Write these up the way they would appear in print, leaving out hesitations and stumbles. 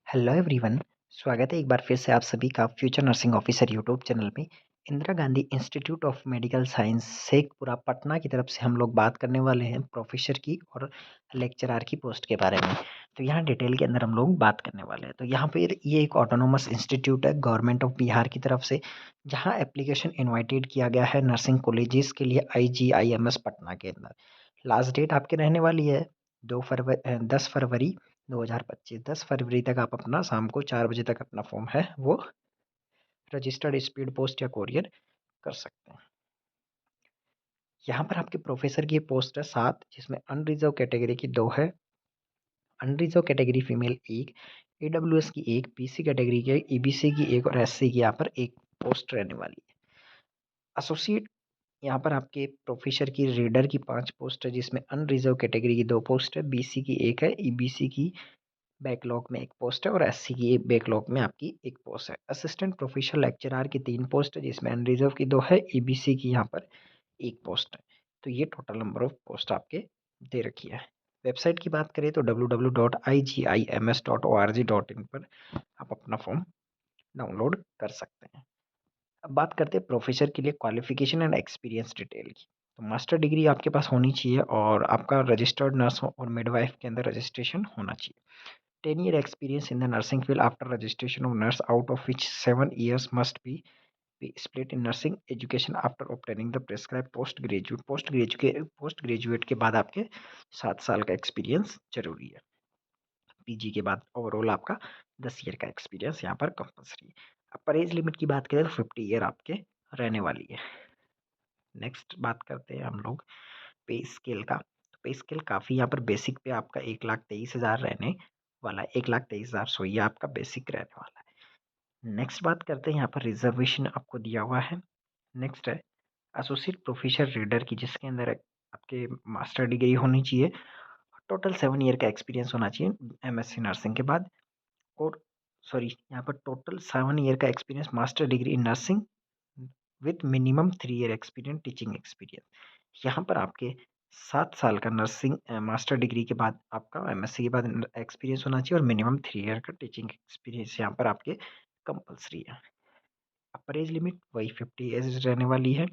Hello everyone. स्वागत है एक बार फिर से आप सभी का future nursing officer YouTube channel में। Indira Gandhi institute of medical science Sheikhpura Patna की तरफ से हम लोग बात करने वाले हैं प्रोफेसर की और लेक्चरार की पोस्ट के बारे में। तो यहाँ डिटेल के अंदर हम लोग बात करने वाले हैं। तो यहाँ पर ये एक ऑटोनोमस इंस्टीट्यूट है गवर्नमेंट ऑफ बिहार की तरफ से, जहाँ एप्लीकेशन इन्वाइटेड किया गया है नर्सिंग कॉलेजेस के लिए IGIMS पटना के अंदर। लास्ट डेट आपके रहने वाली है 10 फरवरी 2025। 10 फरवरी तक आप अपना शाम को 4 बजे तक अपना फॉर्म है वो रजिस्टर्ड स्पीड पोस्ट या कोरियर कर सकते हैं। यहाँ पर आपके प्रोफेसर की पोस्ट है 7, जिसमें अनरिजर्व कैटेगरी की 2 है, अनरिजर्व कैटेगरी फीमेल 1, AWS की 1, BC कैटेगरी की 1, EBC की 1 और SC की यहाँ पर 1 पोस्ट रहने वाली है। एसोसिएट यहाँ पर आपके प्रोफेसर की रीडर की 5 पोस्ट है, जिसमें अनरिजर्व कैटेगरी की 2 पोस्ट है, BC की 1 है, EBC की बैकलॉग में 1 पोस्ट है और एससी की एक बैकलॉग में आपकी 1 पोस्ट है। असिस्टेंट प्रोफेशनल लेक्चरर की 3 पोस्ट है, जिसमें अनरिजर्व की 2 है, ईबीसी की यहाँ पर 1 पोस्ट है। तो ये टोटल नंबर ऑफ पोस्ट आपके दे रखी है। वेबसाइट की बात करें तो www.igims.org.in पर आप अपना फॉर्म डाउनलोड कर सकते हैं। अब बात करते हैं प्रोफेसर के लिए क्वालिफिकेशन एंड एक्सपीरियंस डिटेल की। तो मास्टर डिग्री आपके पास होनी चाहिए और आपका रजिस्टर्ड नर्स और मिडवाइफ के अंदर रजिस्ट्रेशन होना चाहिए। 10-year experience in the nursing field after registration of nurse, out of which 7 years must be split in nursing education after obtaining the prescribed post graduate के बाद आपके 7 साल का एक्सपीरियंस जरूरी है। पीजी के बाद ओवरऑल आपका 10 ईयर का एक्सपीरियंस यहाँ पर कंपलसरी है। अपर एज लिमिट की बात करें तो 50 ईयर आपके रहने वाली है। नेक्स्ट बात करते हैं हम लोग पे स्केल का। तो पे स्केल काफ़ी यहाँ पर बेसिक पे आपका 1,23,000 रहने वाला है। 1,23,000 सो ये आपका बेसिक रहने वाला है। नेक्स्ट बात करते हैं यहाँ पर रिजर्वेशन आपको दिया हुआ है। नेक्स्ट है एसोसिएट प्रोफेसर रीडर की, जिसके अंदर आपके मास्टर डिग्री होनी चाहिए, टोटल 7 ईयर का एक्सपीरियंस होना चाहिए MSc नर्सिंग के बाद, और सॉरी यहाँ पर टोटल 7 ईयर का experience master degree in nursing with minimum 3 year experience teaching experience. यहाँ पर आपके 7 साल का नर्सिंग मास्टर डिग्री के बाद आपका MSc के बाद एक्सपीरियंस होना चाहिए और मिनिमम 3 ईयर का टीचिंग एक्सपीरियंस यहाँ पर आपके कंपलसरी है। अपर एज लिमिट वही 50 एज रहने वाली है।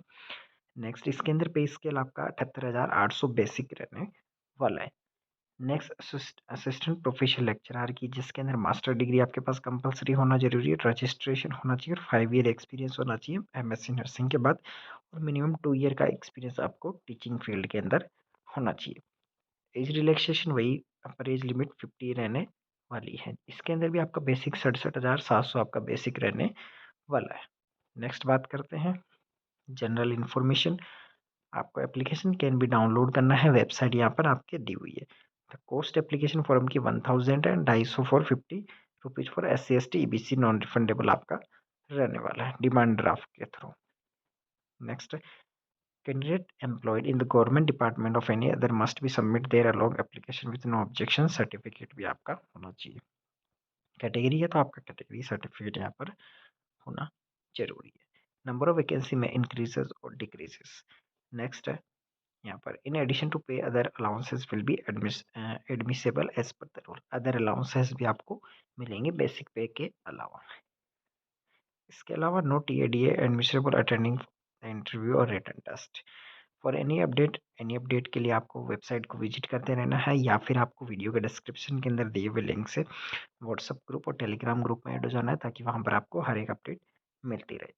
नेक्स्ट इसके अंदर पे स्केल आपका 78,800 बेसिक रहने वाला है। नेक्स्ट असिस्टेंट प्रोफेशनल लेक्चरर की, जिसके अंदर मास्टर डिग्री आपके पास कंपलसरी होना जरूरी है, रजिस्ट्रेशन होना चाहिए और 5 ईयर एक्सपीरियंस होना चाहिए MSc नर्सिंग के बाद, और मिनिमम 2 ईयर का एक्सपीरियंस आपको टीचिंग फील्ड के अंदर होना चाहिए। एज रिलैक्सेशन वही अपर एज लिमिट 50 रहने वाली है। इसके अंदर भी आपका बेसिक 67,700 आपका बेसिक रहने वाला है। नेक्स्ट बात करते हैं जनरल इन्फॉर्मेशन। आपको एप्लीकेशन कैन भी डाउनलोड करना है, वेबसाइट यहाँ पर आपके दी हुई है। तो कॉस्ट एप्लीकेशन फॉर्म की 1000 and 250 for 50 rupees for SC ST EBC non refundable आपका रहने वाला है डिमांड ड्राफ्ट के through. Next candidate employed in the government department of any other must be submit there along application with no objection. Certificate भी आपका होना चाहिए। Category है तो आपका कैटेगरी सर्टिफिकेट यहाँ पर होना जरूरी है। नंबर ऑफ वैकेंसी में इंक्रीजेस और डिक्रीजेस। नेक्स्ट है यहाँ पर in addition to pay other allowances will be admissible as per the rule. Other allowances भी आपको मिलेंगे बेसिक पे के अलावा। इसके अलावा no TADA admissible attending interview और written test. For any update के लिए आपको वेबसाइट को विजिट करते रहना है, या फिर आपको वीडियो के डिस्क्रिप्शन के अंदर दिए हुए लिंक से व्हाट्सएप ग्रुप और टेलीग्राम ग्रुप में ऐड हो जाना है, ताकि वहाँ पर आपको हर एक अपडेट मिलती रहे।